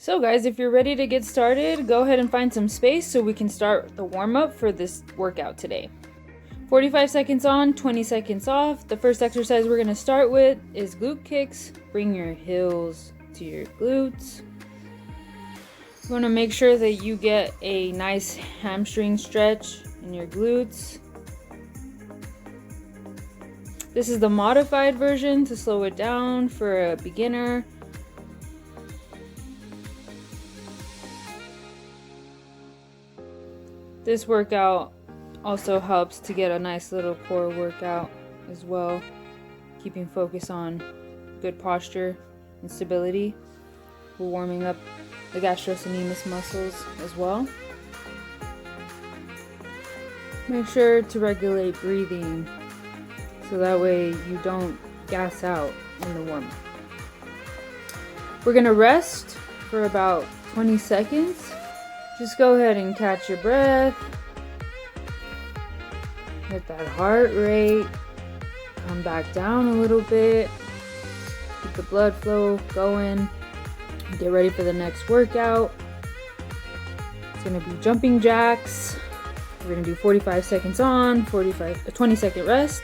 So guys, if you're ready to get started, go ahead and find some space so we can start the warm-up for this workout today. 45 seconds on, 20 seconds off. The first exercise we're going to start with is glute kicks. Bring your heels to your glutes. You want to make sure that you get a nice hamstring stretch in your glutes. This is the modified version to slow it down for a beginner. This workout also helps to get a nice little core workout as well, keeping focus on good posture and stability. We're warming up the gastrocnemius muscles as well. Make sure to regulate breathing so that way you don't gas out in the warm-up. We're gonna rest for about 20 seconds. Just go ahead and catch your breath. Get that heart rate. Come back down a little bit. Keep the blood flow going. Get ready for the next workout. It's gonna be jumping jacks. We're gonna do 45 seconds on, 20-second rest.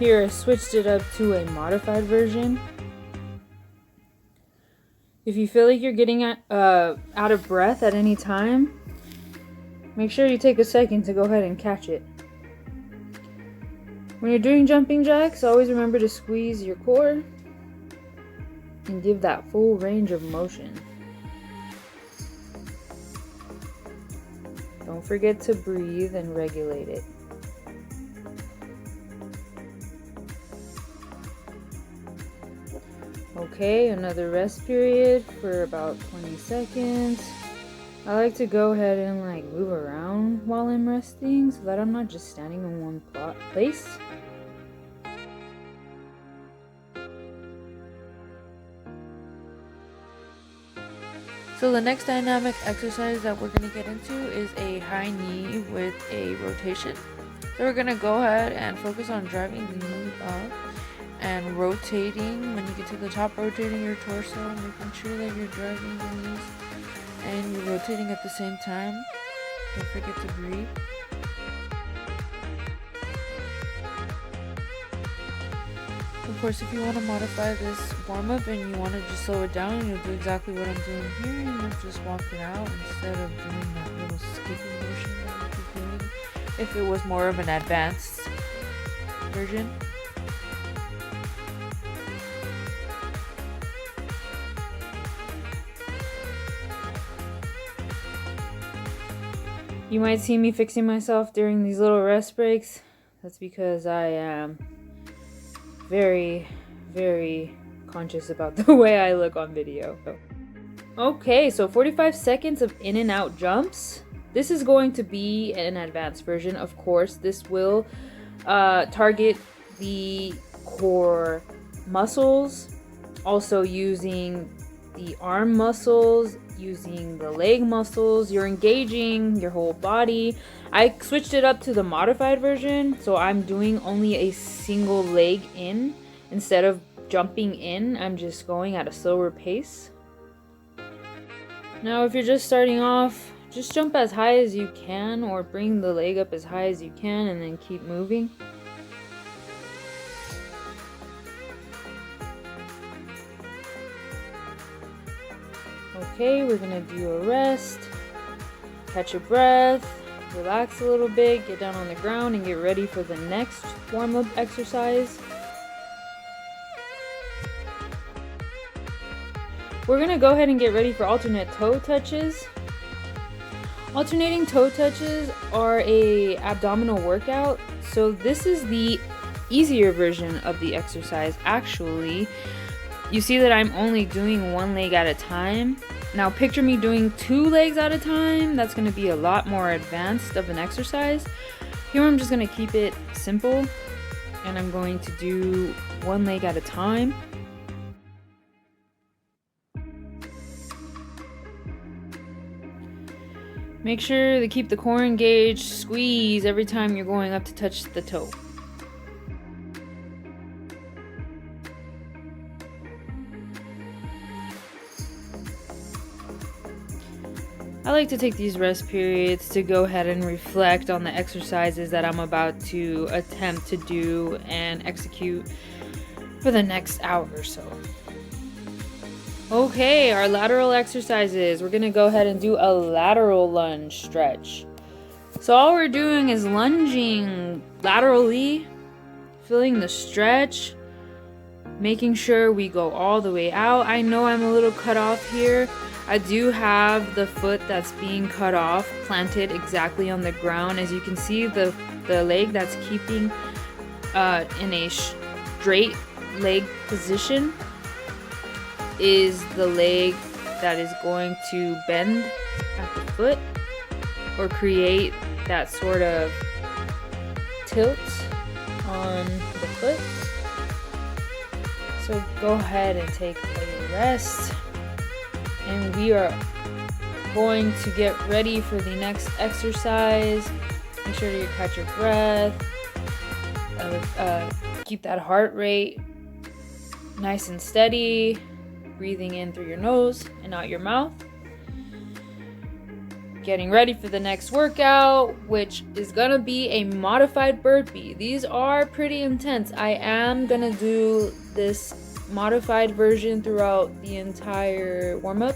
Here I switched it up to a modified version. If you feel like you're getting out of breath at any time, make sure you take a second to go ahead and catch it. When you're doing jumping jacks, always remember to squeeze your core and give that full range of motion. Don't forget to breathe and regulate it. Okay, another rest period for about 20 seconds. I like to go ahead and move around while I'm resting so that I'm not just standing in one place. So the next dynamic exercise that we're going to get into is a high knee with a rotation. So we're going to go ahead and focus on driving the knee up and rotating. When you get to the top, rotating your torso, making sure that you're driving your knees and you're rotating at the same time. Don't forget to breathe. Of course, if you want to modify this warm-up and you want to just slow it down, you'll do exactly what I'm doing here. You'll just walk it out instead of doing that little skipping motion that you're doing if it was more of an advanced version. You might see me fixing myself during these little rest breaks. That's because I am very, very conscious about the way I look on video. Okay, so 45 seconds of in and out jumps. This is going to be an advanced version, of course. This will target the core muscles, also using the arm muscles, using the leg muscles. You're engaging your whole body. I switched it up to the modified version, so I'm doing only a single leg in. Instead of jumping in, I'm just going at a slower pace. Now, if you're just starting off, just jump as high as you can or bring the leg up as high as you can and then keep moving. Okay, we're gonna do a rest, catch your breath, relax a little bit, get down on the ground and get ready for the next warm-up exercise. We're gonna go ahead and get ready for alternate toe touches. Alternating toe touches are a abdominal workout, so this is the easier version of the exercise. Actually, you see that I'm only doing one leg at a time. Now picture me doing two legs at a time. That's going to be a lot more advanced of an exercise. Here I'm just going to keep it simple and I'm going to do one leg at a time. Make sure to keep the core engaged. Squeeze every time you're going up to touch the toe. I like to take these rest periods to go ahead and reflect on the exercises that I'm about to attempt to do and execute for the next hour or so. Okay, our lateral exercises. We're gonna go ahead and do a lateral lunge stretch. So all we're doing is lunging laterally, feeling the stretch, making sure we go all the way out. I know I'm a little cut off here. I do have the foot that's being cut off planted exactly on the ground. As you can see, the leg that's keeping in a straight leg position is the leg that is going to bend at the foot or create that sort of tilt on the foot. So go ahead and take a rest, and we are going to get ready for the next exercise. Make sure to catch your breath, keep that heart rate nice and steady, breathing in through your nose and out your mouth. Getting ready for the next workout, which is gonna be a modified burpee. These are pretty intense. I am gonna do this modified version throughout the entire warm-up.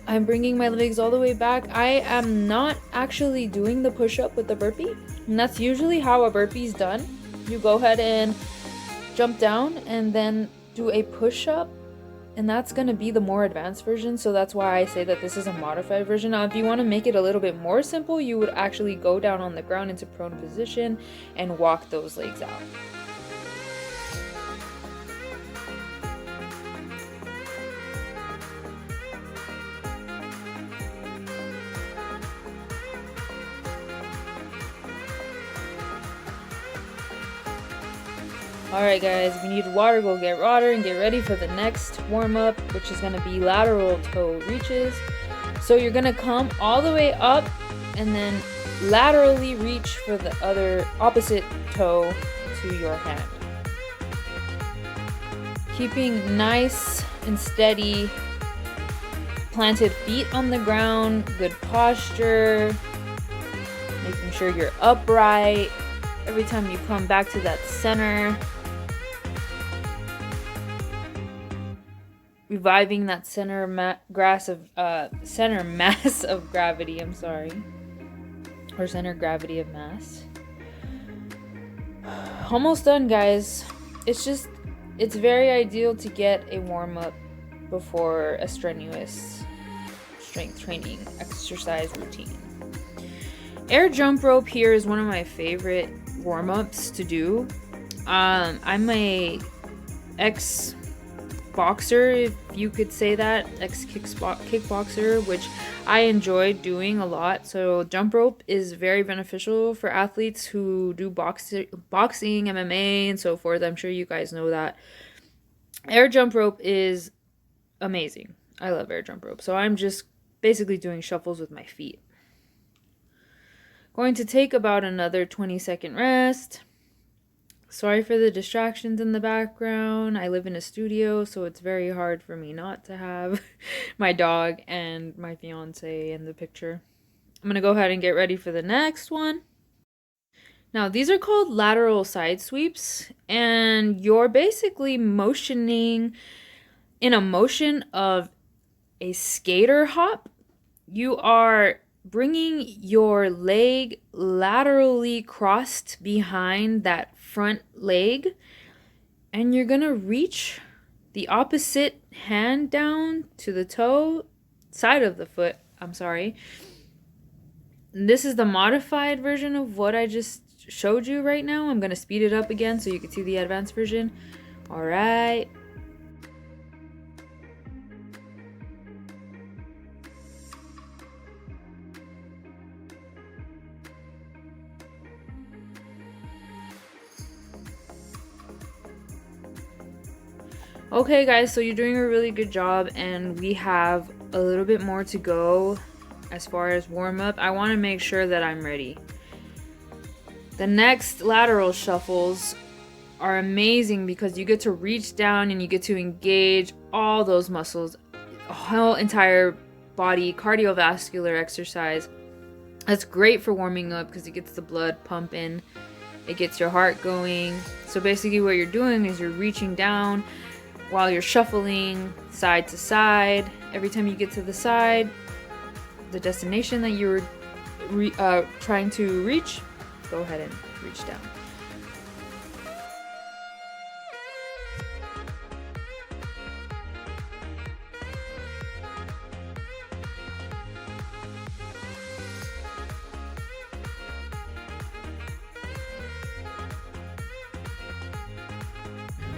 I'm bringing my legs all the way back. I am not actually doing the push-up with the burpee, and that's usually how a burpee is done. You go ahead and jump down and then do a push-up, and that's going to be the more advanced version. So that's why I say that this is a modified version. Now if you want to make it a little bit more simple, you would actually go down on the ground into prone position and walk those legs out. Alright guys, if you need water, go get water and get ready for the next warm-up, which is going to be lateral toe reaches. So you're going to come all the way up and then laterally reach for the other opposite toe to your hand. Keeping nice and steady, planted feet on the ground, good posture, making sure you're upright. Every time you come back to that center, reviving that center mass of gravity, or center gravity of mass. Almost done, guys. It's very ideal to get a warm-up before a strenuous strength training exercise routine. Air jump rope here is one of my favorite warm-ups to do. I'm a ex-boxer, if you could say that, ex-kickboxer, which I enjoy doing a lot. So jump rope is very beneficial for athletes who do boxing, MMA, and so forth. I'm sure you guys know that. Air jump rope is amazing. I love air jump rope. So I'm just basically doing shuffles with my feet. Going to take about another 20-second rest. Sorry for the distractions in the background. I live in a studio, so it's very hard for me not to have my dog and my fiance in the picture. I'm going to go ahead and get ready for the next one. Now, these are called lateral side sweeps, and you're basically motioning in a motion of a skater hop. You are bringing your leg laterally crossed behind that front leg, and you're gonna reach the opposite hand down to the side of the foot. This is the modified version of what I just showed you right now. I'm gonna speed it up again so you can see the advanced version. All right. Okay guys, so you're doing a really good job, and we have a little bit more to go as far as warm-up. I want to make sure that I'm ready. The next lateral shuffles are amazing because you get to reach down and you get to engage all those muscles, the whole entire body cardiovascular exercise. That's great for warming up because it gets the blood pumping. It gets your heart going. So basically what you're doing is you're reaching down while you're shuffling side to side. Every time you get to the side, the destination that you were trying to reach, go ahead and reach down.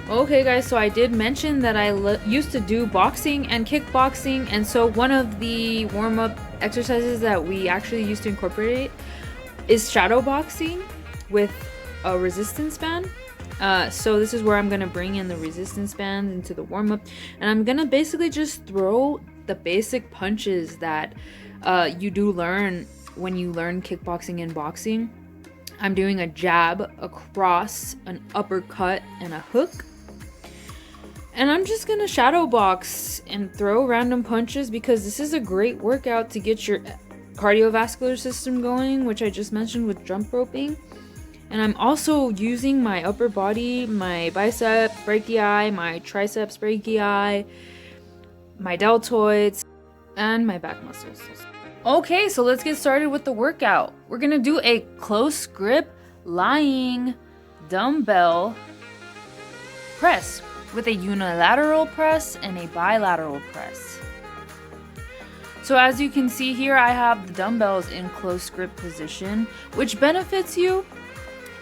Okay guys, so I did mention that I used to do boxing and kickboxing, and so one of the warm-up exercises that we actually used to incorporate is shadow boxing with a resistance band. So this is where I'm gonna bring in the resistance band into the warm-up, and I'm gonna basically just throw the basic punches that you do learn when you learn kickboxing and boxing. I'm doing a jab, a cross, an uppercut, and a hook. And I'm just gonna shadow box and throw random punches because this is a great workout to get your cardiovascular system going, which I just mentioned with jump roping. And I'm also using my upper body, my bicep brachii, my triceps brachii, my deltoids, and my back muscles. Okay, so let's get started with the workout. We're gonna do a close grip lying dumbbell press with a unilateral press and a bilateral press. So as you can see here, I have the dumbbells in close grip position, which benefits you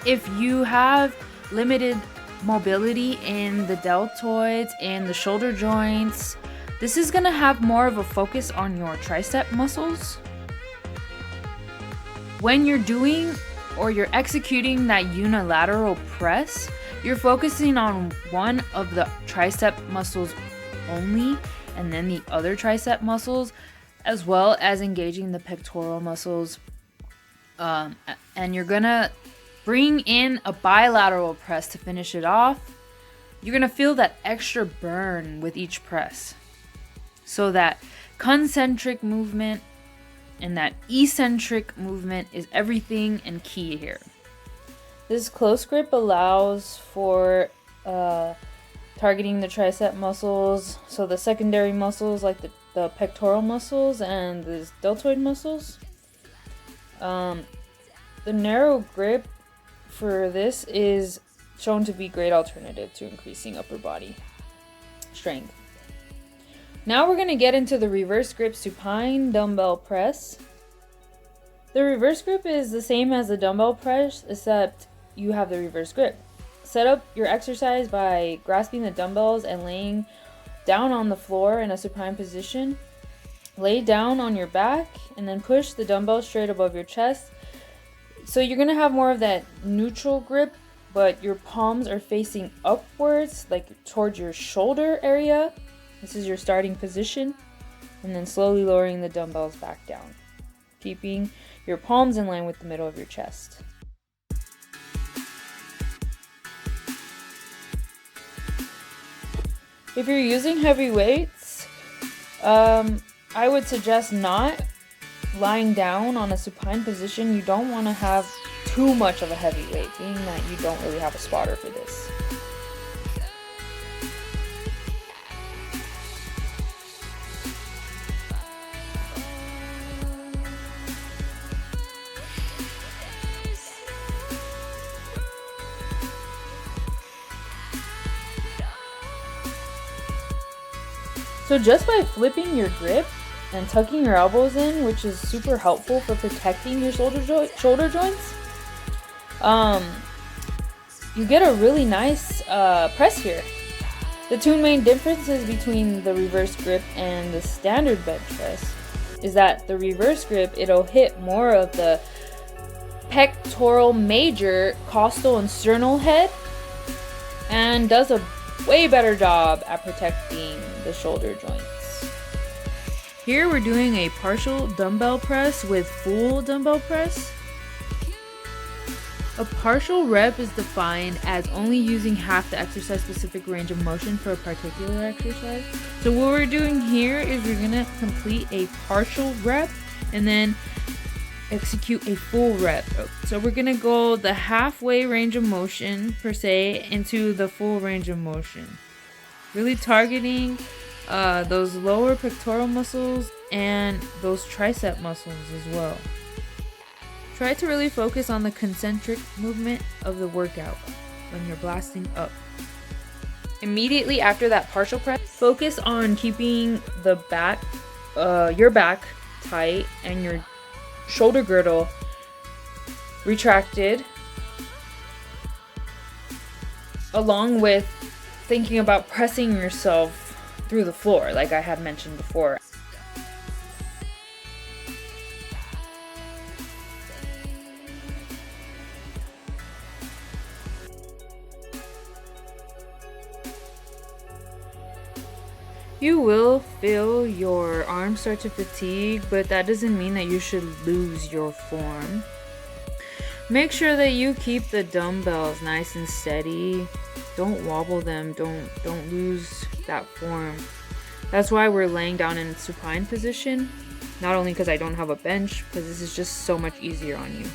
if you have limited mobility in the deltoids and the shoulder joints. This is gonna have more of a focus on your tricep muscles. When you're doing or you're executing that unilateral press, you're focusing on one of the tricep muscles only, and then the other tricep muscles, as well as engaging the pectoral muscles. And you're gonna bring in a bilateral press to finish it off. You're gonna feel that extra burn with each press. So that concentric movement and that eccentric movement is everything and key here. This close grip allows for targeting the tricep muscles, so the secondary muscles like the pectoral muscles and the deltoid muscles. The narrow grip for this is shown to be a great alternative to increasing upper body strength. Now we're going to get into the reverse grip supine dumbbell press. The reverse grip is the same as the dumbbell press, except you have the reverse grip. Set up your exercise by grasping the dumbbells and laying down on the floor in a supine position. Lay down on your back and then push the dumbbell straight above your chest. So you're going to have more of that neutral grip, but your palms are facing upwards, like towards your shoulder area. This is your starting position. And then slowly lowering the dumbbells back down, keeping your palms in line with the middle of your chest. If you're using heavy weights, I would suggest not lying down on a supine position. You don't want to have too much of a heavy weight, being that you don't really have a spotter for this. So just by flipping your grip and tucking your elbows in, which is super helpful for protecting your shoulder joints, you get a really nice press here. The two main differences between the reverse grip and the standard bench press is that the reverse grip, it'll hit more of the pectoral major, costal, and sternal head, and does a way better job at protecting the shoulder joints. Here we're doing a partial dumbbell press with full dumbbell press. A partial rep is defined as only using half the exercise-specific range of motion for a particular exercise. So what we're doing here is we're gonna complete a partial rep and then execute a full rep. So we're gonna go the halfway range of motion per se into the full range of motion. Really targeting those lower pectoral muscles and those tricep muscles as well. Try to really focus on the concentric movement of the workout when you're blasting up. Immediately after that partial press, focus on keeping the back, your back tight and your shoulder girdle retracted, along with thinking about pressing yourself through the floor, like I had mentioned before. You will feel your arms start to fatigue, but that doesn't mean that you should lose your form. Make sure that you keep the dumbbells nice and steady. Don't wobble them, don't lose that form. That's why we're laying down in supine position. Not only because I don't have a bench, because this is just so much easier on you.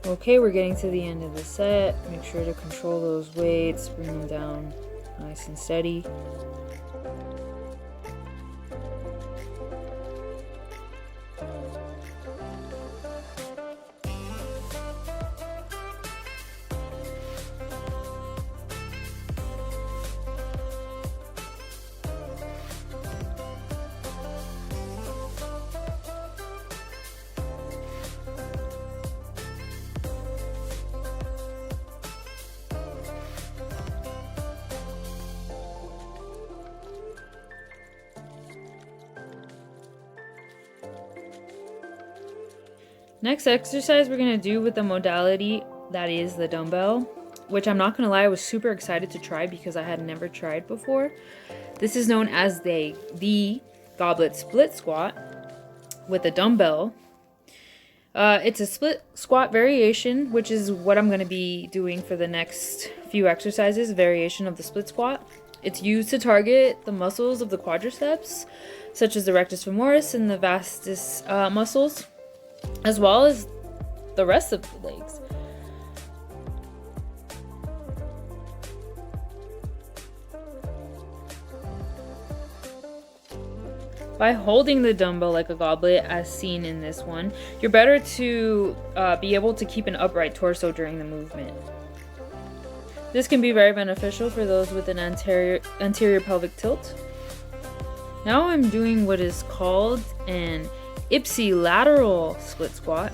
Okay, we're getting to the end of the set. Make sure to control those weights, bring them down nice and steady. Next exercise we're going to do with the modality that is the dumbbell, which I'm not going to lie, I was super excited to try because I had never tried before. This is known as the goblet split squat with a dumbbell. It's a split squat variation, which is what I'm going to be doing for the next few exercises, variation of the split squat. It's used to target the muscles of the quadriceps, such as the rectus femoris and the vastus muscles, as well as the rest of the legs. By holding the dumbbell like a goblet, as seen in this one, you're better to be able to keep an upright torso during the movement. This can be very beneficial for those with an anterior pelvic tilt. Now I'm doing what is called an ipsilateral split squat.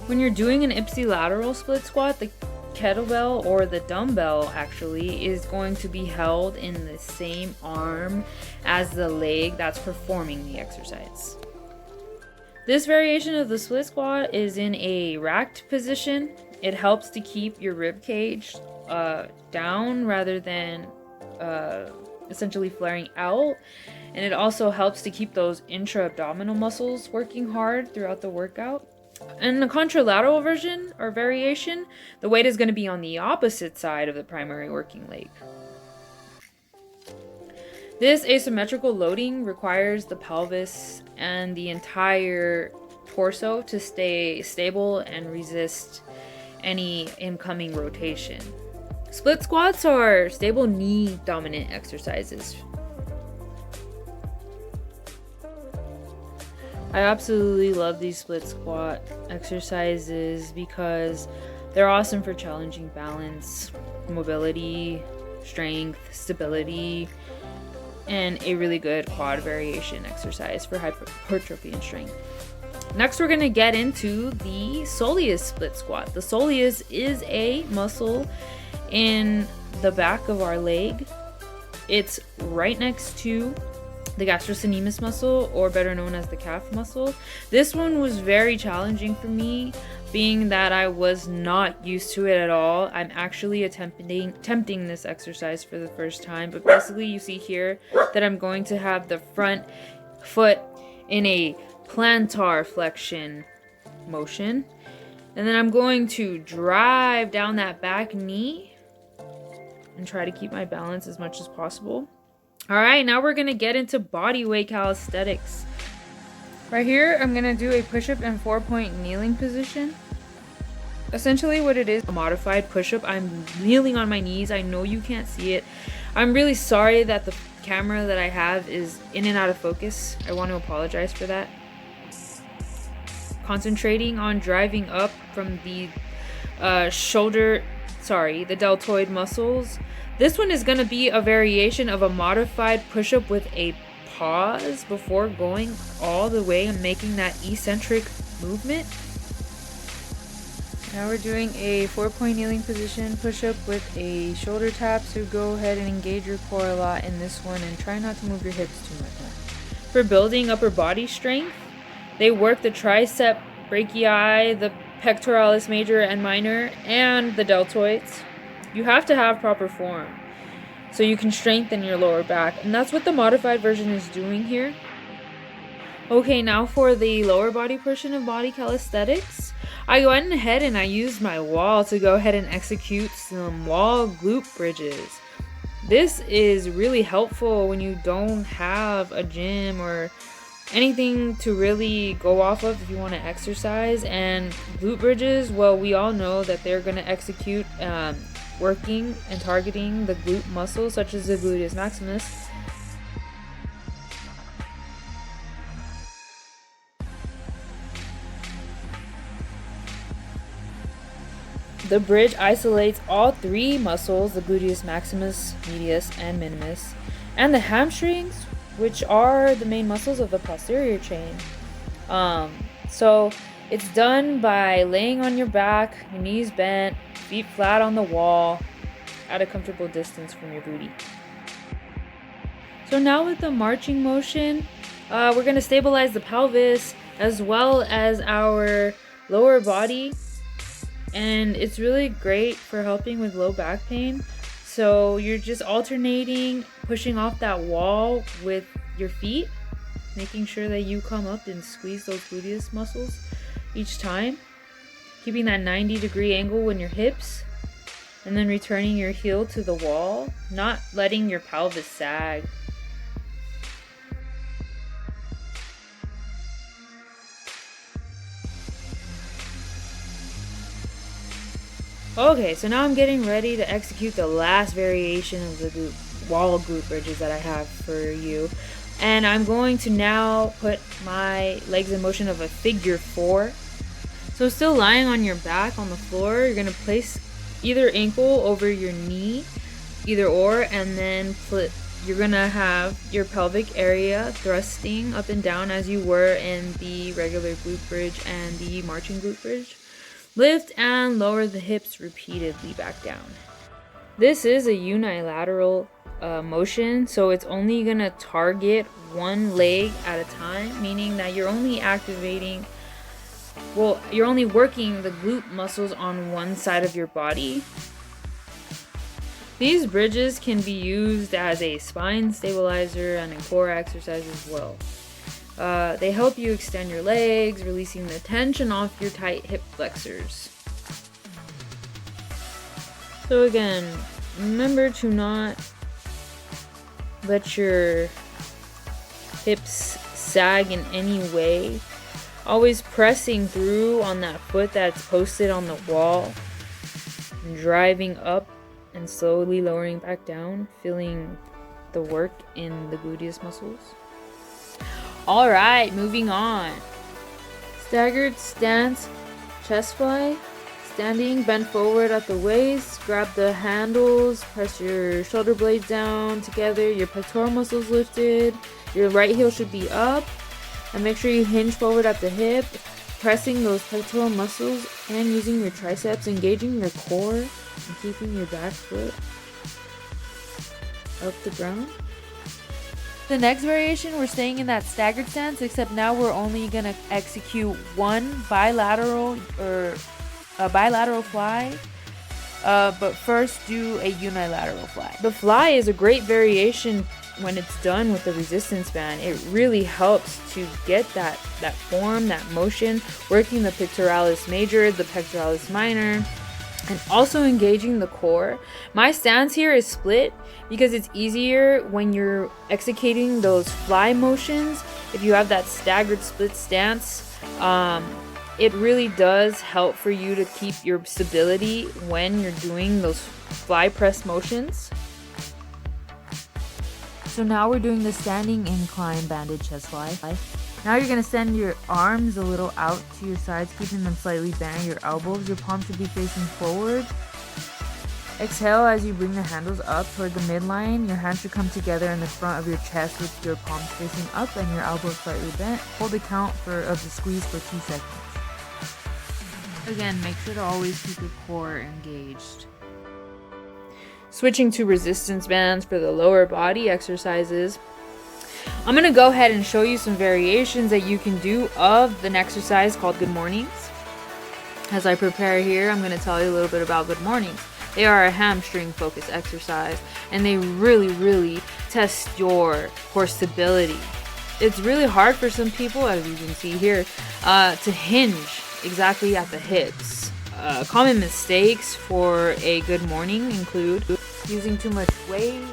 When you're doing an ipsilateral split squat, the kettlebell or the dumbbell actually is going to be held in the same arm as the leg that's performing the exercise. This variation of the split squat is in a racked position. It helps to keep your rib cage down rather than essentially flaring out, and it also helps to keep those intra-abdominal muscles working hard throughout the workout. In the contralateral version or variation, the weight is going to be on the opposite side of the primary working leg. This asymmetrical loading requires the pelvis and the entire torso to stay stable and resist any incoming rotation. Split squats are stable knee dominant exercises. I absolutely love these split squat exercises because they're awesome for challenging balance, mobility, strength, stability, and a really good quad variation exercise for hypertrophy and strength. Next, we're going to get into the soleus split squat. The soleus is a muscle in the back of our leg. It's right next to the gastrocnemius muscle, or better known as the calf muscle. This one was very challenging for me, being that I was not used to it at all. I'm actually attempting this exercise for the first time, but basically you see here that I'm going to have the front foot in a plantar flexion motion, and then I'm going to drive down that back knee and try to keep my balance as much as possible. All right, now we're gonna get into body weight calisthenics. Right here, I'm gonna do a push-up and 4-point kneeling position. Essentially what it is, a modified push-up. I'm kneeling on my knees. I know you can't see it. I'm really sorry that the camera that I have is in and out of focus. I want to apologize for that. Concentrating on driving up from the the deltoid muscles. This one is going to be a variation of a modified push-up with a pause before going all the way and making that eccentric movement. Now we're doing a 4-point kneeling position push-up with a shoulder tap, so go ahead and engage your core a lot in this one and try not to move your hips too much. For building upper body strength, they work the tricep brachii, the pectoralis major and minor, and the deltoids. You have to have proper form so you can strengthen your lower back, and that's what the modified version is doing here. Okay, now for the lower body portion of body calisthenics, I went ahead and I used my wall to go ahead and execute some wall glute bridges. This is really helpful when you don't have a gym or anything to really go off of if you want to exercise. And glute bridges, well, we all know that they're going to execute working and targeting the glute muscles such as the gluteus maximus. The bridge isolates all three muscles, the gluteus maximus, medius, and minimus, and the hamstrings, which are the main muscles of the posterior chain. So it's done by laying on your back, your knees bent, feet flat on the wall, at a comfortable distance from your booty. So now with the marching motion, we're going to stabilize the pelvis as well as our lower body. And it's really great for helping with low back pain. So you're just alternating, pushing off that wall with your feet, making sure that you come up and squeeze those gluteus muscles each time, keeping that 90-degree angle in your hips, and then returning your heel to the wall, not letting your pelvis sag. Okay, so now I'm getting ready to execute the last variation of the wall glute bridges that I have for you. And I'm going to now put my legs in motion of a figure 4. So still lying on your back on the floor, you're going to place either ankle over your knee, either or, and then you're going to have your pelvic area thrusting up and down as you were in the regular glute bridge and the marching glute bridge. Lift and lower the hips repeatedly back down. This is a unilateral motion, so it's only going to target one leg at a time, meaning that you're only working the glute muscles on one side of your body. These bridges can be used as a spine stabilizer and a core exercise as well. They help you extend your legs, releasing the tension off your tight hip flexors. So again, remember to not let your hips sag in any way. Always pressing through on that foot that's posted on the wall, and driving up and slowly lowering back down, feeling the work in the gluteus muscles. Alright, moving on. Staggered stance, chest fly. Standing, bend forward at the waist, grab the handles, press your shoulder blades down together, your pectoral muscles lifted, your right heel should be up, and make sure you hinge forward at the hip, pressing those pectoral muscles and using your triceps, engaging your core, and keeping your back foot up the ground. The next variation, we're staying in that staggered stance, except now we're only gonna execute one bilateral or a bilateral fly. But first do a unilateral fly. The fly is a great variation when it's done with the resistance band. It really helps to get that form, that motion, working the pectoralis major, the pectoralis minor, and also engaging the core. My stance here is split because it's easier when you're executing those fly motions. If you have that staggered split stance, it really does help for you to keep your stability when you're doing those fly press motions. So now we're doing the standing incline banded chest fly. Now you're going to send your arms a little out to your sides, keeping them slightly bent at your elbows. Your palms should be facing forward. Exhale as you bring the handles up toward the midline. Your hands should come together in the front of your chest with your palms facing up and your elbows slightly bent. Hold the count of the squeeze for 2 seconds. Again, make sure to always keep your core engaged. Switching to resistance bands for the lower body exercises, I'm going to go ahead and show you some variations that you can do of an exercise called Good Mornings. As I prepare here, I'm going to tell you a little bit about Good Mornings. They are a hamstring focused exercise, and they really test your core stability. It's really hard for some people, as you can see here, to hinge exactly at the hips. Common mistakes for a good morning include using too much weight,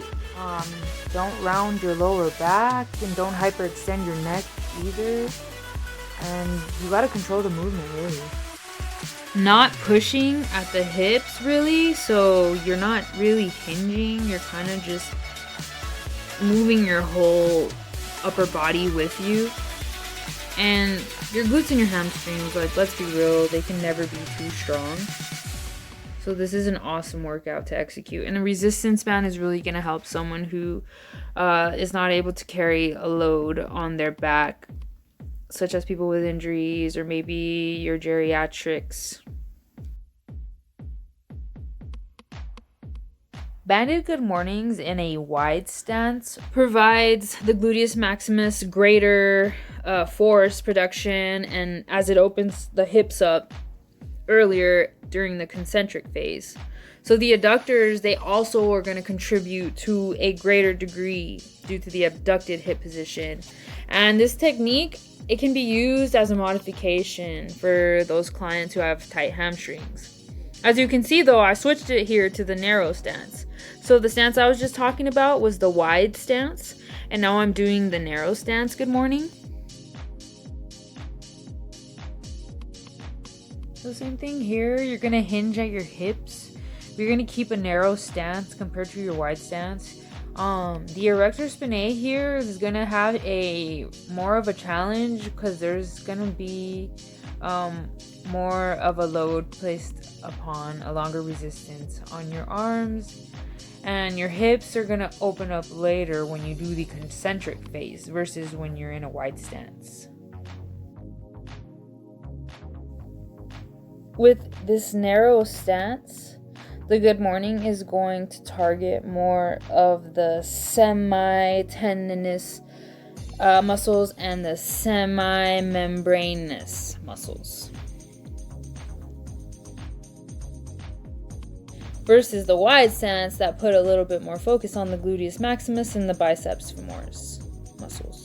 don't round your lower back, and don't hyperextend your neck either. And you gotta control the movement, really. Not pushing at the hips, really, so you're not really hinging, you're kind of just moving your whole upper body with you. And your glutes and your hamstrings, like, let's be real, they can never be too strong. So this is an awesome workout to execute. And a resistance band is really going to help someone who is not able to carry a load on their back, such as people with injuries or maybe your geriatrics. Banded Good Mornings in a wide stance provides the gluteus maximus greater force production, and as it opens the hips up earlier during the concentric phase. So the adductors, they also are going to contribute to a greater degree due to the abducted hip position. And this technique, it can be used as a modification for those clients who have tight hamstrings. As you can see though, I switched it here to the narrow stance. So the stance I was just talking about was the wide stance, and now I'm doing the narrow stance Good Morning. So same thing here, you're going to hinge at your hips. You're going to keep a narrow stance compared to your wide stance. The erector spinae here is going to have a more of a challenge because there's going to be more of a load placed upon a longer resistance on your arms, and your hips are going to open up later when you do the concentric phase versus when you're in a wide stance. With this narrow stance, the Good Morning is going to target more of the semi-tendinous muscles and the semi-membranous muscles, versus the wide stance that put a little bit more focus on the gluteus maximus and the biceps femoris muscles.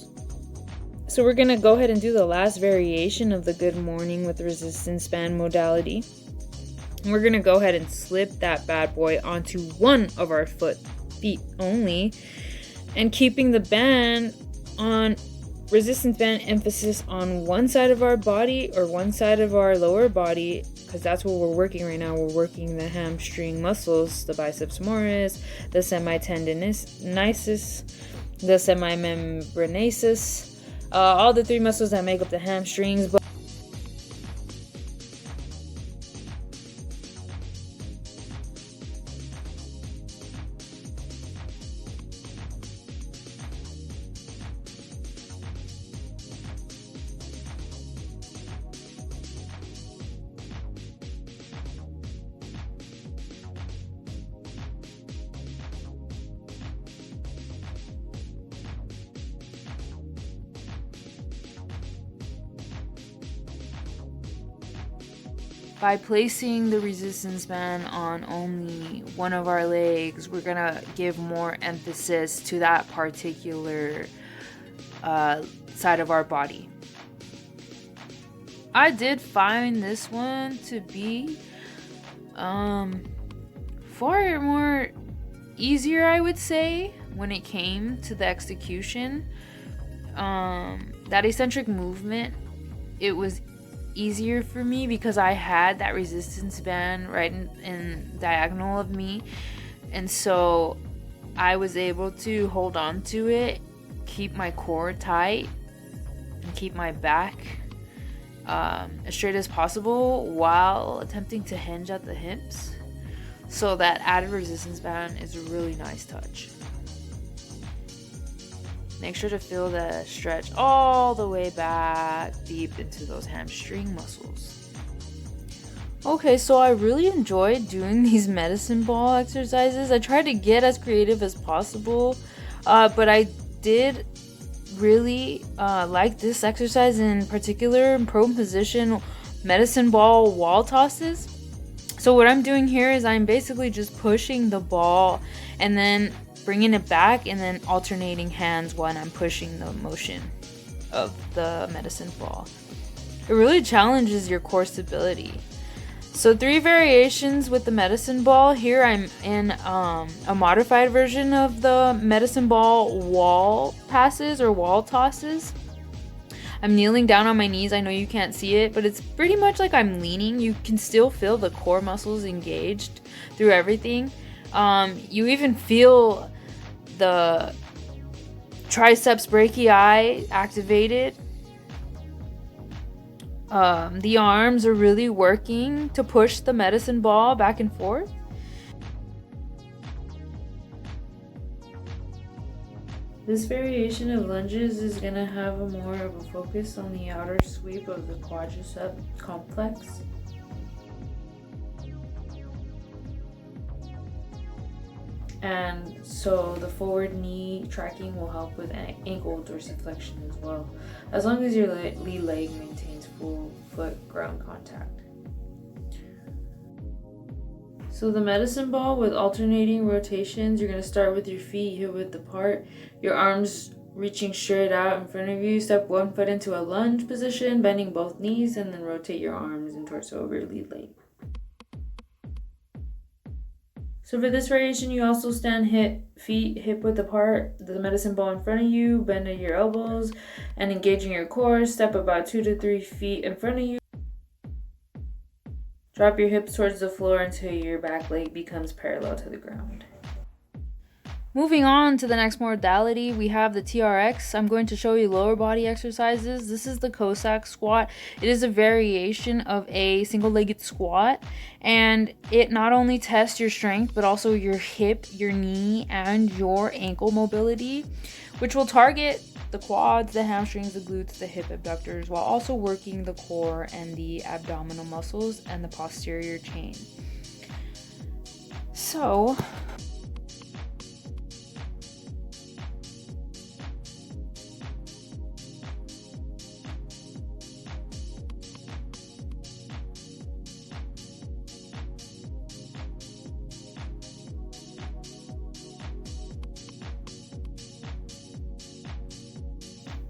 So we're going to go ahead and do the last variation of the Good Morning with the resistance band modality. And we're going to go ahead and slip that bad boy onto one of our feet only, and keeping the band on resistance band emphasis on one side of our body or one side of our lower body, because that's what we're working right now. We're working the hamstring muscles, the biceps femoris, the semitendinesis, the semimembranaceus, all the 3 muscles that make up the hamstrings. But by placing the resistance band on only one of our legs, we're gonna give more emphasis to that particular side of our body. I did find this one to be far more easier, I would say, when it came to the execution. That eccentric movement, it was easier for me because I had that resistance band right in diagonal of me, and so I was able to hold on to it, keep my core tight, and keep my back as straight as possible while attempting to hinge at the hips. So that added resistance band is a really nice touch. Make sure to feel the stretch all the way back deep into those hamstring muscles. Okay, so I really enjoyed doing these medicine ball exercises. I tried to get as creative as possible, but I did really like this exercise in particular, prone position medicine ball wall tosses. So what I'm doing here is I'm basically just pushing the ball and then bringing it back and then alternating hands when I'm pushing the motion of the medicine ball. It really challenges your core stability. So 3 variations with the medicine ball. Here I'm in a modified version of the medicine ball wall passes or wall tosses. I'm kneeling down on my knees. I know you can't see it, but it's pretty much like I'm leaning. You can still feel the core muscles engaged through everything. You even feel the triceps brachii activated. The arms are really working to push the medicine ball back and forth. This variation of lunges is going to have more of a focus on the outer sweep of the quadricep complex. And so the forward knee tracking will help with ankle dorsiflexion as well, as long as your lead leg maintains full foot ground contact. So the medicine ball with alternating rotations, you're going to start with your feet hip width apart, your arms reaching straight out in front of you. Step one foot into a lunge position, bending both knees, and then rotate your arms and torso over your lead leg. So for this variation, you also stand feet hip width apart, the medicine ball in front of you, bending your elbows and engaging your core. Step about 2 to 3 feet in front of you. Drop your hips towards the floor until your back leg becomes parallel to the ground. Moving on to the next modality, we have the TRX. I'm going to show you lower body exercises. This is the Cossack squat. It is a variation of a single-legged squat, and it not only tests your strength, but also your hip, your knee, and your ankle mobility, which will target the quads, the hamstrings, the glutes, the hip abductors, while also working the core and the abdominal muscles and the posterior chain. So,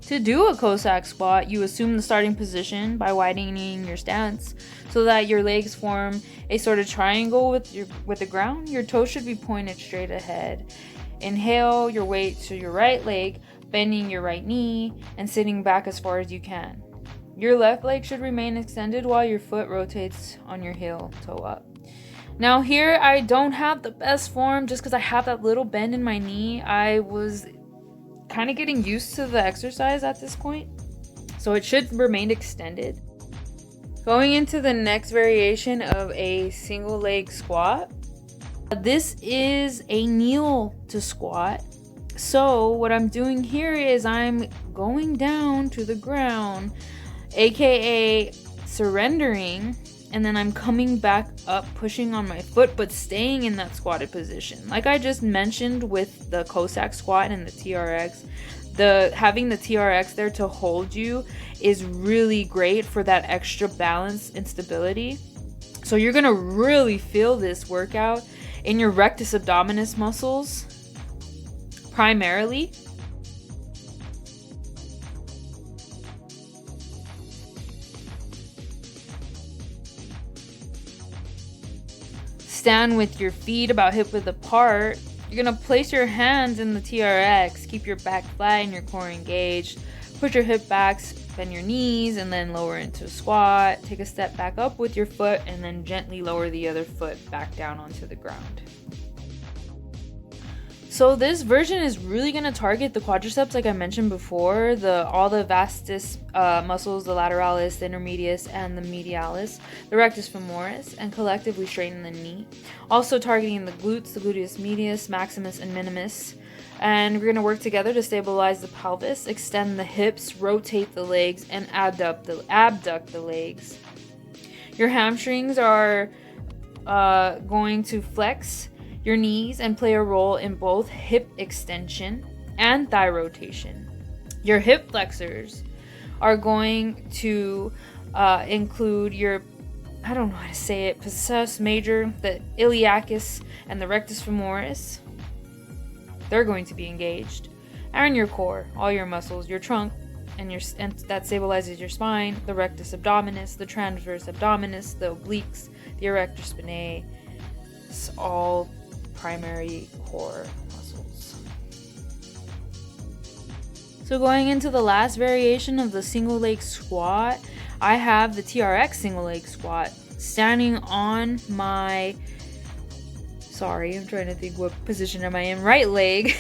to do a Cossack squat, you assume the starting position by widening your stance so that your legs form a sort of triangle with the ground. Your toes should be pointed straight ahead. Inhale your weight to your right leg, bending your right knee and sitting back as far as you can. Your left leg should remain extended while your foot rotates on your heel toe up. Now here I don't have the best form just because I have that little bend in my knee. I was kind of getting used to the exercise at this point, so it should remain extended. Going into the next variation of a single leg squat. This is a kneel to squat. So what I'm doing here is I'm going down to the ground, aka surrendering, and then I'm coming back up, pushing on my foot, but staying in that squatted position. Like I just mentioned with the Cossack squat and the TRX, having the TRX there to hold you is really great for that extra balance and stability. So you're gonna really feel this workout in your rectus abdominis muscles primarily. Stand with your feet about hip width apart. You're gonna place your hands in the TRX, keep your back flat and your core engaged. Push your hip back, bend your knees, and then lower into a squat. Take a step back up with your foot and then gently lower the other foot back down onto the ground. So this version is really going to target the quadriceps, like I mentioned before, all the vastus muscles, the lateralis, the intermedius, and the medialis, the rectus femoris, and collectively straighten the knee. Also targeting the glutes, the gluteus medius, maximus, and minimus. And we're going to work together to stabilize the pelvis, extend the hips, rotate the legs, and abduct the legs. Your hamstrings are going to flex your knees and play a role in both hip extension and thigh rotation. Your hip flexors are going to include your, I don't know how to say it, psoas major, the iliacus, and the rectus femoris. They're going to be engaged. And your core, all your muscles, your trunk, and that stabilizes your spine, the rectus abdominis, the transverse abdominis, the obliques, the erector spinae. It's all primary core muscles. So going into the last variation of the single leg squat, I have the TRX single leg squat standing on my, I'm trying to think what position am I in, right leg,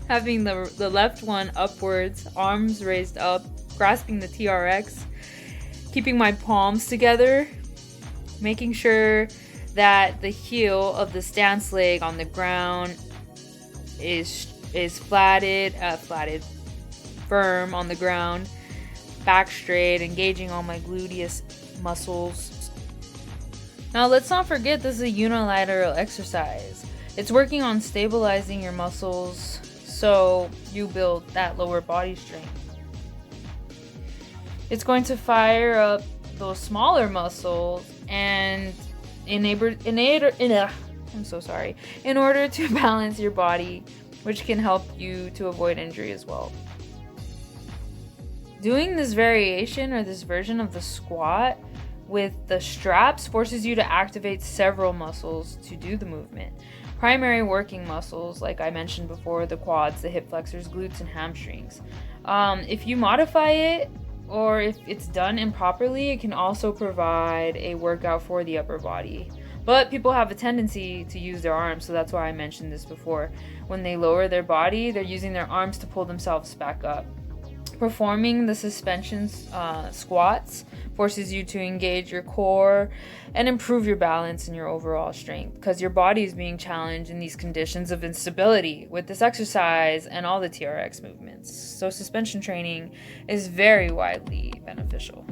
having the left one upwards, arms raised up, grasping the TRX, keeping my palms together, making sure that the heel of the stance leg on the ground is flatted, firm on the ground, back straight, engaging all my gluteus muscles. Now let's not forget this is a unilateral exercise. It's working on stabilizing your muscles so you build that lower body strength. It's going to fire up those smaller muscles and in order to balance your body, which can help you to avoid injury as well. Doing this variation or this version of the squat with the straps forces you to activate several muscles to do the movement. Primary working muscles, like I mentioned before, the quads, the hip flexors, glutes, and hamstrings. If you modify it, or if it's done improperly, it can also provide a workout for the upper body. But people have a tendency to use their arms, so that's why I mentioned this before. When they lower their body, they're using their arms to pull themselves back up. Performing the suspension squats forces you to engage your core and improve your balance and your overall strength, because your body is being challenged in these conditions of instability with this exercise and all the TRX movements. So suspension training is very widely beneficial.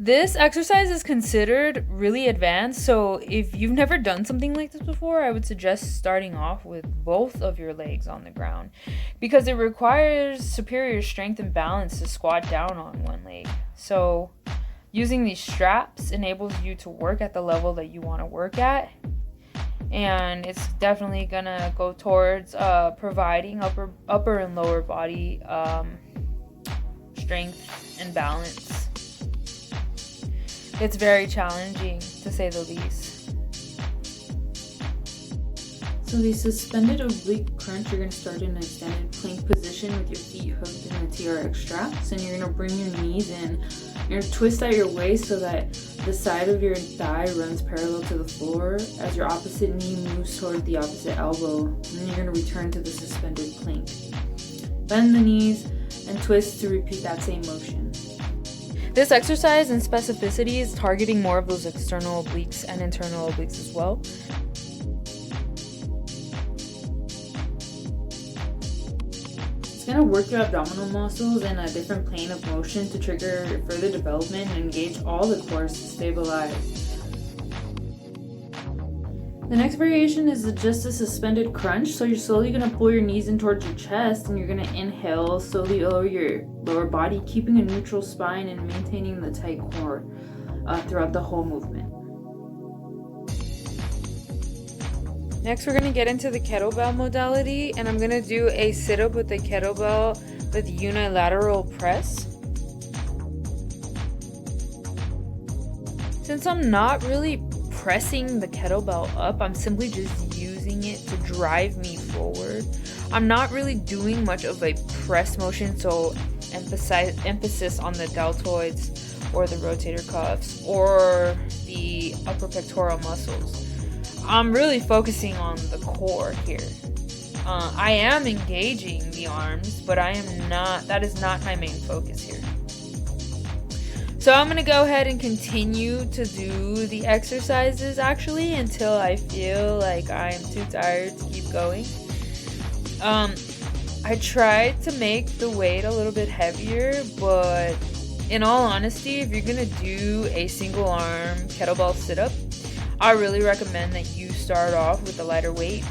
This exercise is considered really advanced, so if you've never done something like this before, I would suggest starting off with both of your legs on the ground, because it requires superior strength and balance to squat down on one leg. So using these straps enables you to work at the level that you want to work at, and it's definitely gonna go towards providing upper and lower body strength and balance. It's very challenging, to say the least. So the suspended oblique crunch, you're going to start in an extended plank position with your feet hooked in the TRX straps, and you're going to bring your knees in. You're going to twist at your waist so that the side of your thigh runs parallel to the floor as your opposite knee moves toward the opposite elbow, and then you're going to return to the suspended plank. Bend the knees and twist to repeat that same motion. This exercise in specificity is targeting more of those external obliques and internal obliques as well. It's going to work your abdominal muscles in a different plane of motion to trigger further development and engage all the cores to stabilize. The next variation is just a suspended crunch. So you're slowly going to pull your knees in towards your chest, and you're going to inhale, slowly lower your lower body, keeping a neutral spine and maintaining the tight core. throughout the whole movement. Next, we're going to get into the kettlebell modality, and I'm going to do a sit-up with the kettlebell with unilateral press. Since I'm not really pressing the kettlebell up, I'm simply just using it to drive me forward. I'm not really doing much of a press motion, so emphasis on the deltoids or the rotator cuffs or the upper pectoral muscles. I'm really focusing on the core here. I am engaging the arms, but that is not my main focus here. So I'm going to go ahead and continue to do the exercises actually until I feel like I am too tired to keep going. I tried to make the weight a little bit heavier, but in all honesty, if you're going to do a single arm kettlebell sit-up, I really recommend that you start off with a lighter weight.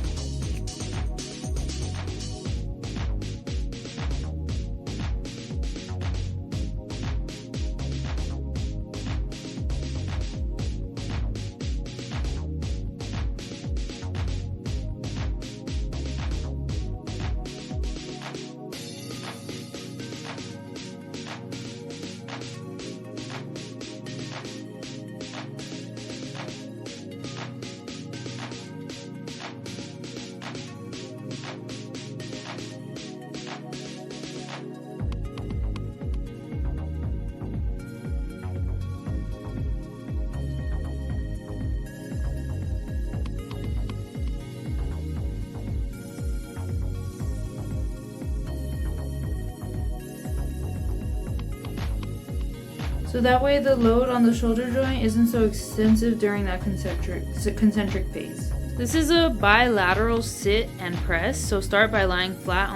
So that way the load on the shoulder joint isn't so extensive during that concentric phase. This is a bilateral sit and press, so start by lying flat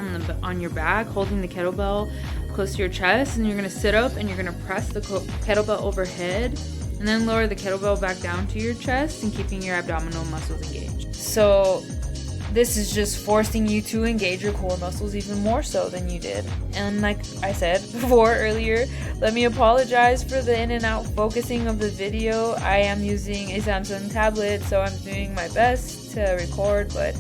on your back, holding the kettlebell close to your chest, and you're going to sit up and you're going to press the kettlebell overhead, and then lower the kettlebell back down to your chest and keeping your abdominal muscles engaged. So this is just forcing you to engage your core muscles even more so than you did. And like I said before earlier, let me apologize for the in and out focusing of the video. I am using a Samsung tablet, so I'm doing my best to record, but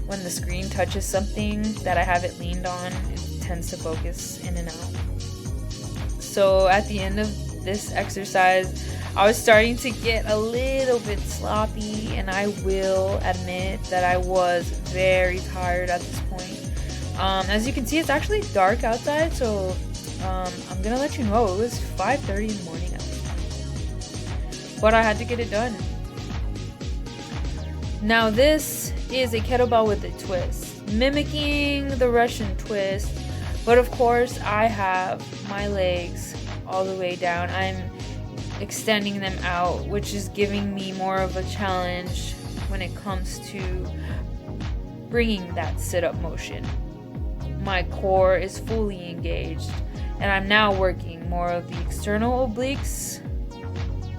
when the screen touches something that I have it leaned on, it tends to focus in and out. So at the end of this exercise, I was starting to get a little bit sloppy, and I will admit that I was very tired at this point. As you can see, it's actually dark outside, so I'm gonna let you know it was 5:30 in the morning at this point. But I had to get it done. Now this is a kettlebell with a twist, mimicking the Russian twist, but of course I have my legs all the way down. I'm extending them out, which is giving me more of a challenge when it comes to bringing that sit-up motion. My core is fully engaged, and I'm now working more of the external obliques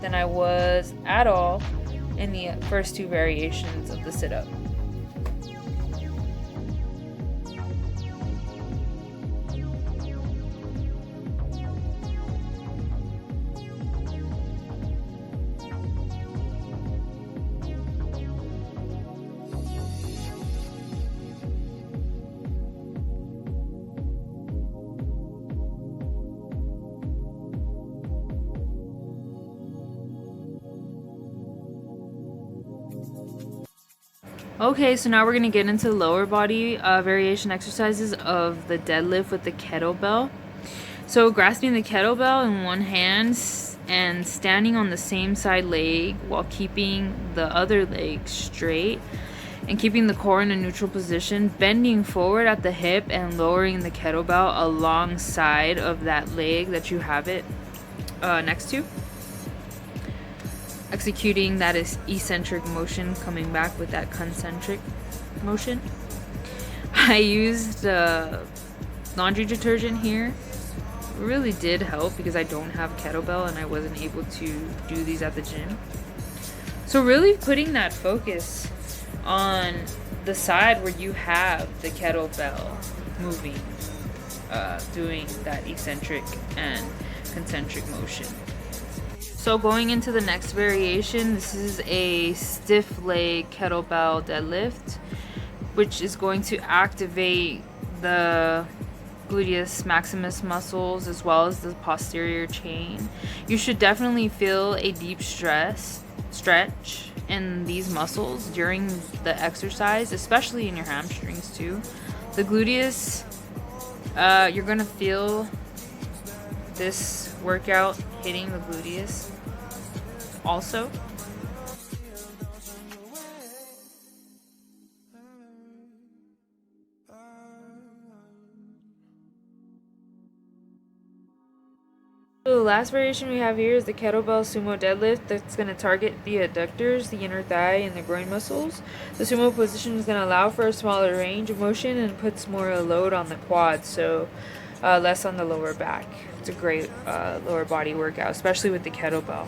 than I was at all in the first two variations of the sit-up. Okay, so now we're going to get into lower body variation exercises of the deadlift with the kettlebell. So grasping the kettlebell in one hand and standing on the same side leg while keeping the other leg straight and keeping the core in a neutral position, bending forward at the hip and lowering the kettlebell alongside of that leg that you have it next to. Executing that is eccentric motion, coming back with that concentric motion. I used laundry detergent here. It really did help because I don't have a kettlebell and I wasn't able to do these at the gym. So really putting that focus on the side where you have the kettlebell moving, doing that eccentric and concentric motion. So going into the next variation, this is a stiff leg kettlebell deadlift, which is going to activate the gluteus maximus muscles as well as the posterior chain. You should definitely feel a deep stretch in these muscles during the exercise, especially in your hamstrings too. The gluteus, you're gonna feel this workout hitting the gluteus also. So the last variation we have here is the kettlebell sumo deadlift. That's going to target the adductors, the inner thigh, and the groin muscles. The sumo position is going to allow for a smaller range of motion and puts more load on the quads, so less on the lower back. It's a great lower body workout, especially with the kettlebell.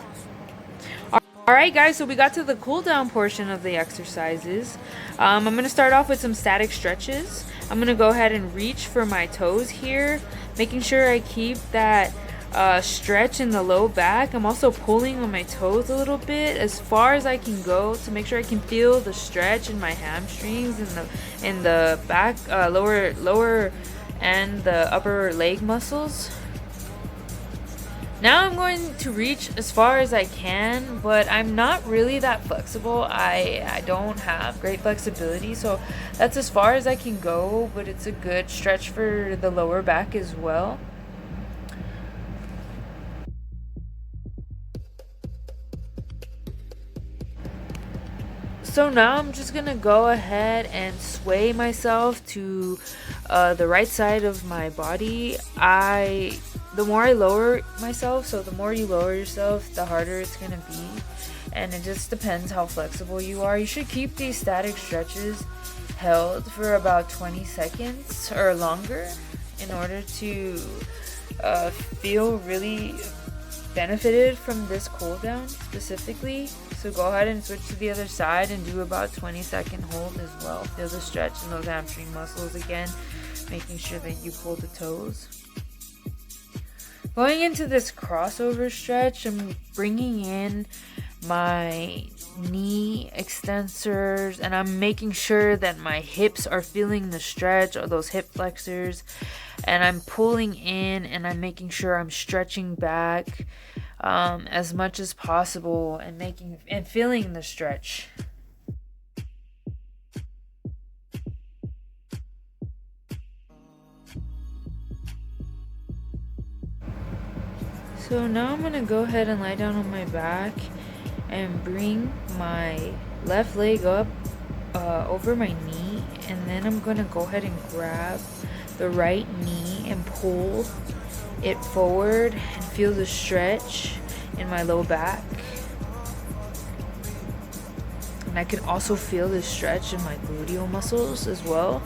Alright guys, so we got to the cool down portion of the exercises. I'm going to start off with some static stretches. I'm going to go ahead and reach for my toes here, making sure I keep that stretch in the low back. I'm also pulling on my toes a little bit as far as I can go to make sure I can feel the stretch in my hamstrings and the back, lower and the upper leg muscles. Now I'm going to reach as far as I can, but I'm not really that flexible. I don't have great flexibility, so that's as far as I can go, but it's a good stretch for the lower back as well. So now I'm just gonna go ahead and sway myself to the right side of my body. The more I lower myself, so the more you lower yourself, the harder it's gonna be, and it just depends how flexible you are. You should keep these static stretches held for about 20 seconds or longer in order to feel really benefited from this cool down specifically. So go ahead and switch to the other side and do about 20-second hold as well. Feel the stretch in those hamstring muscles again, making sure that you pull the toes. Going into this crossover stretch, I'm bringing in my knee extensors and I'm making sure that my hips are feeling the stretch, or those hip flexors, and I'm pulling in and I'm making sure I'm stretching back as much as possible and feeling the stretch. So now I'm gonna go ahead and lie down on my back and bring my left leg up over my knee, and then I'm gonna go ahead and grab the right knee and pull it forward and feel the stretch in my low back. And I can also feel the stretch in my gluteal muscles as well.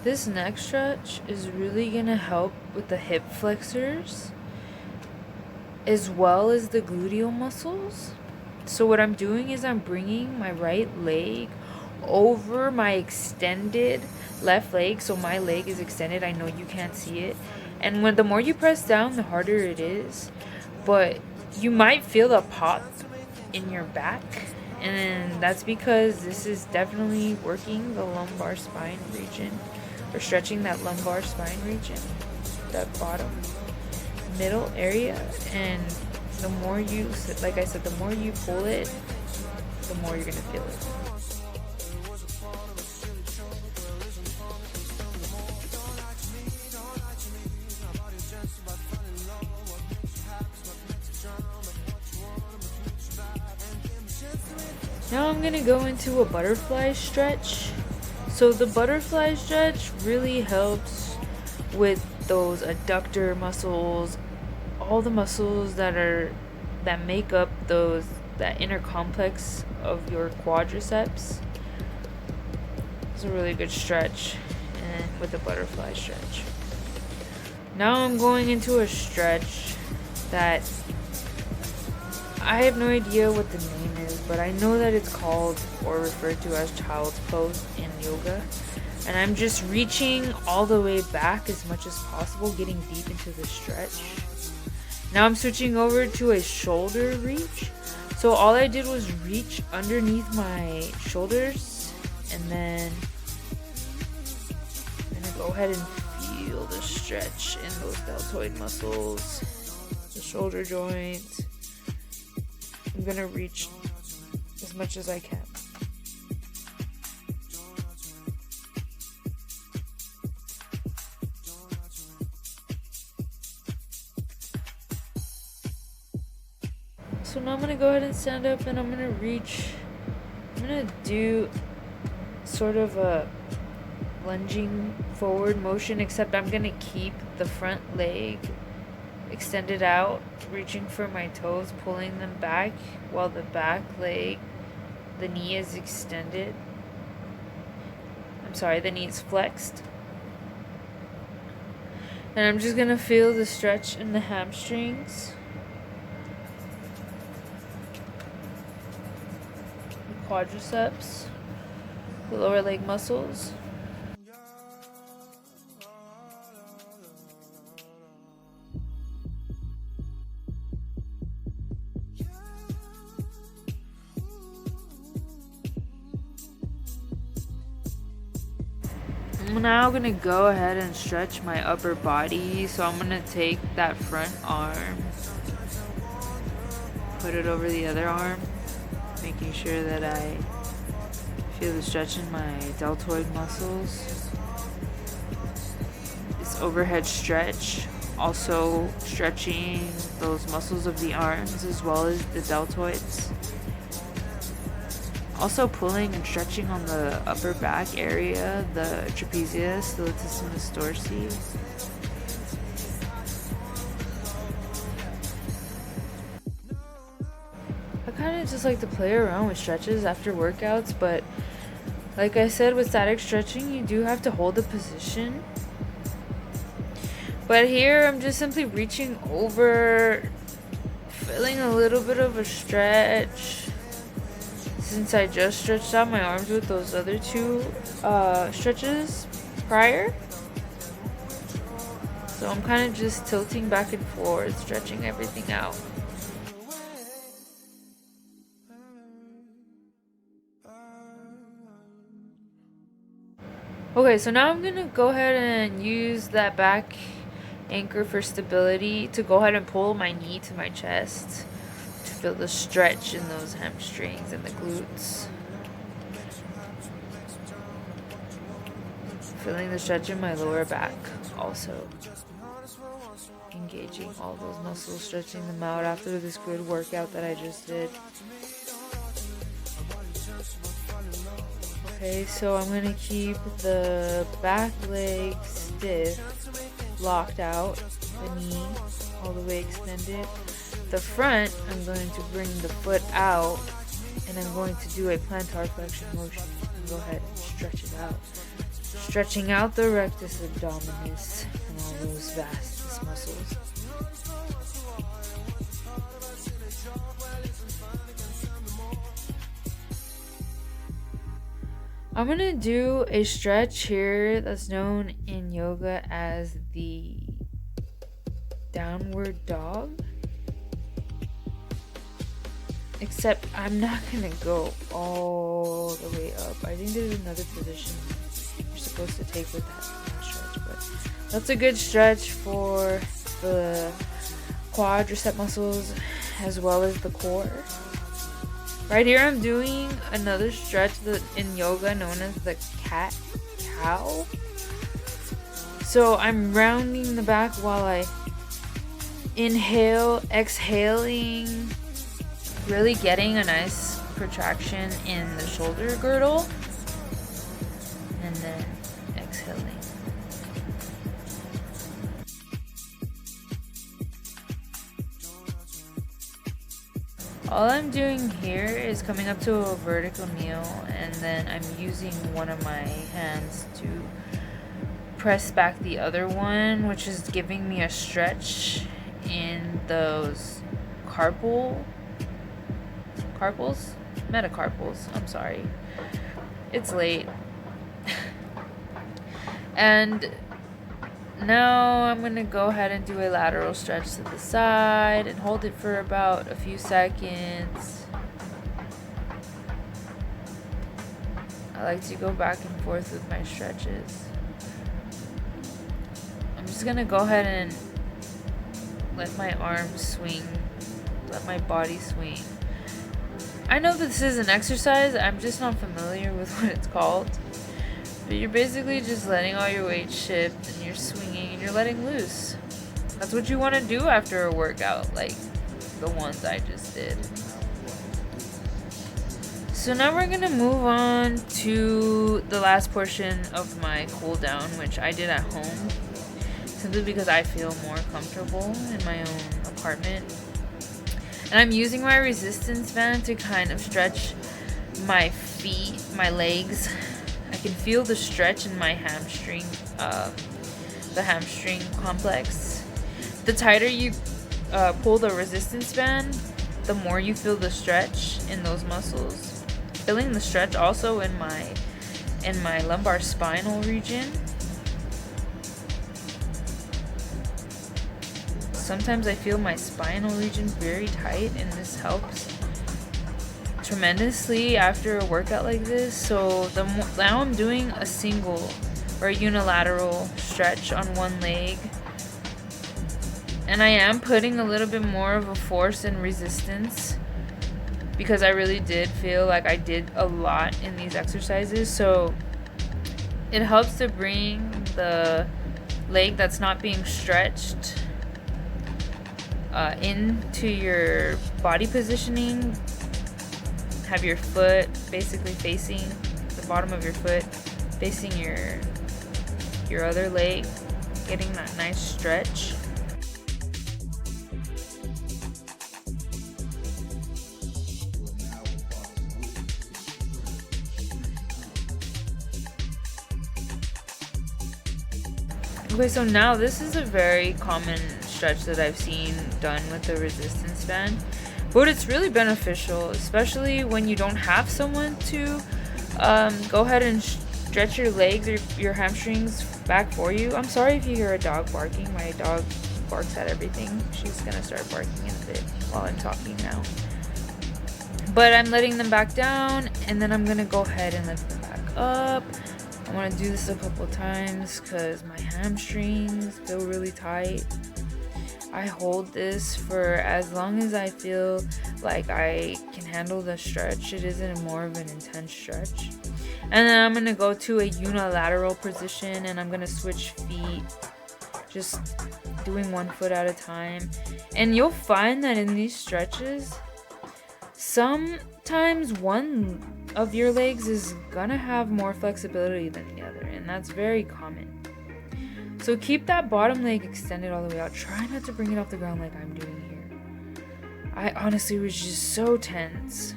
This next stretch is really going to help with the hip flexors as well as the gluteal muscles. So what I'm doing is I'm bringing my right leg over my extended left leg. So my leg is extended. I know you can't see it. And the more you press down, the harder it is. But you might feel the pop in your back. And that's because this is definitely working the lumbar spine region. Or stretching that lumbar spine region, that bottom middle area, and the more you, like I said, the more you pull it, the more you're gonna feel it. Now I'm gonna go into a butterfly stretch. So the butterfly stretch really helps with those adductor muscles, all the muscles that make up that inner complex of your quadriceps. It's a really good stretch, and with the butterfly stretch. Now I'm going into a stretch that I have no idea what the name is, but I know that it's called or referred to as child's pose in yoga. And I'm just reaching all the way back as much as possible, getting deep into the stretch. Now I'm switching over to a shoulder reach. So all I did was reach underneath my shoulders, and then I'm gonna go ahead and feel the stretch in those deltoid muscles, the shoulder joints. I'm gonna reach as much as I can. So now I'm gonna go ahead and stand up, and I'm gonna reach. I'm gonna do sort of a lunging forward motion, except I'm gonna keep the front leg extended out, reaching for my toes, pulling them back, while the back leg, the knee is extended. The knee is flexed. And I'm just gonna feel the stretch in the hamstrings, the quadriceps, the lower leg muscles. I'm now gonna go ahead and stretch my upper body. So I'm gonna take that front arm, put it over the other arm, making sure that I feel the stretch in my deltoid muscles. This overhead stretch, also stretching those muscles of the arms as well as the deltoids. Also pulling and stretching on the upper back area, the trapezius, the latissimus dorsi. I kind of just like to play around with stretches after workouts, but like I said, with static stretching, you do have to hold the position. But here, I'm just simply reaching over, feeling a little bit of a stretch. Since I just stretched out my arms with those other two stretches prior. So I'm kind of just tilting back and forth, stretching everything out. Okay, so now I'm going to go ahead and use that back anchor for stability to go ahead and pull my knee to my chest. Feel the stretch in those hamstrings and the glutes. Feeling the stretch in my lower back also. Engaging all those muscles, stretching them out after this good workout that I just did. Okay, so I'm going to keep the back leg stiff, locked out, the knee all the way extended. The front, I'm going to bring the foot out, and I'm going to do a plantar flexion motion. Go ahead and stretch it out. Stretching out the rectus abdominis and all those vastus muscles. I'm going to do a stretch here that's known in yoga as the downward dog. Except I'm not gonna go all the way up. I think there's another position you're supposed to take with that stretch, but that's a good stretch for the quadricep muscles as well as the core. Right here I'm doing another stretch in yoga known as the cat-cow. So I'm rounding the back while I inhale, exhaling, really getting a nice protraction in the shoulder girdle, and then exhaling. All I'm doing here is coming up to a vertical kneel, and then I'm using one of my hands to press back the other one, which is giving me a stretch in those metacarpals. I'm sorry, it's late. And now I'm gonna go ahead and do a lateral stretch to the side and hold it for about a few seconds. I like to go back and forth with my stretches. I'm just gonna go ahead and let my arms swing, let my body swing. I know that this is an exercise, I'm just not familiar with what it's called. But you're basically just letting all your weight shift, and you're swinging and you're letting loose. That's what you want to do after a workout, like the ones I just did. So now we're gonna move on to the last portion of my cool down, which I did at home, simply because I feel more comfortable in my own apartment. And I'm using my resistance band to kind of stretch my feet, my legs. I can feel the stretch in my hamstring, the hamstring complex. The tighter you pull the resistance band, the more you feel the stretch in those muscles. Feeling the stretch also in my lumbar spinal region. Sometimes I feel my spinal region very tight, and this helps tremendously after a workout like this. So now I'm doing a single or a unilateral stretch on one leg, and I am putting a little bit more of a force and resistance because I really did feel like I did a lot in these exercises. So it helps to bring the leg that's not being stretched into your body positioning. Have your foot basically facing the bottom of your foot, facing your other leg, getting that nice stretch. Okay, so now this is a very common stretch that I've seen done with the resistance band, but it's really beneficial, especially when you don't have someone to go ahead and stretch your legs or your hamstrings back for you. I'm sorry if you hear a dog barking. My dog barks at everything. She's gonna start barking in a bit while I'm talking now. But I'm letting them back down, and then I'm gonna go ahead and lift them back up. I want to do this a couple times because my hamstrings feel really tight. I hold this for as long as I feel like I can handle the stretch. It isn't more of an intense stretch. And then I'm going to go to a unilateral position, and I'm going to switch feet, just doing one foot at a time. And you'll find that in these stretches, sometimes one of your legs is gonna have more flexibility than the other, and that's very common. So keep that bottom leg extended all the way out. Try not to bring it off the ground like I'm doing here. I honestly was just so tense.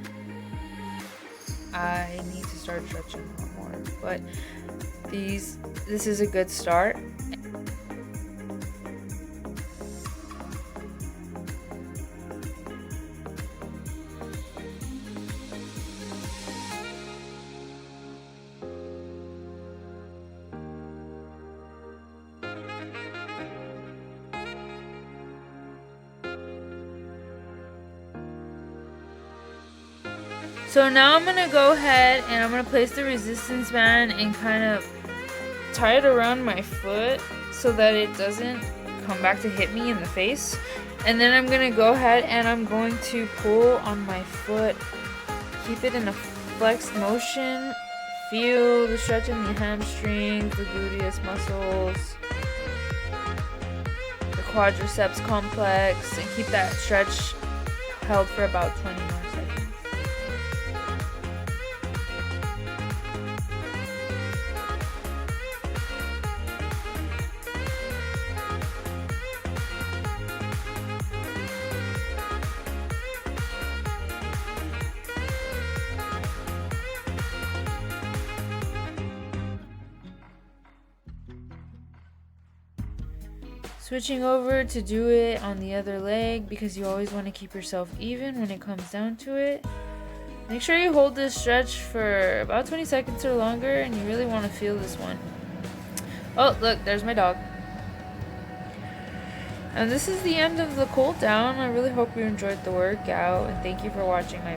I need to start stretching a lot more, but this is a good start. So now I'm going to go ahead and I'm going to place the resistance band and kind of tie it around my foot so that it doesn't come back to hit me in the face. And then I'm going to go ahead and I'm going to pull on my foot, keep it in a flexed motion, feel the stretch in the hamstrings, the gluteus muscles, the quadriceps complex, and keep that stretch held for about 20 more seconds. Switching over to do it on the other leg, because you always want to keep yourself even when it comes down to it. Make sure you hold this stretch for about 20 seconds or longer, and you really want to feel this one. Oh, look, there's my dog. And this is the end of the cool down. I really hope you enjoyed the workout, and thank you for watching my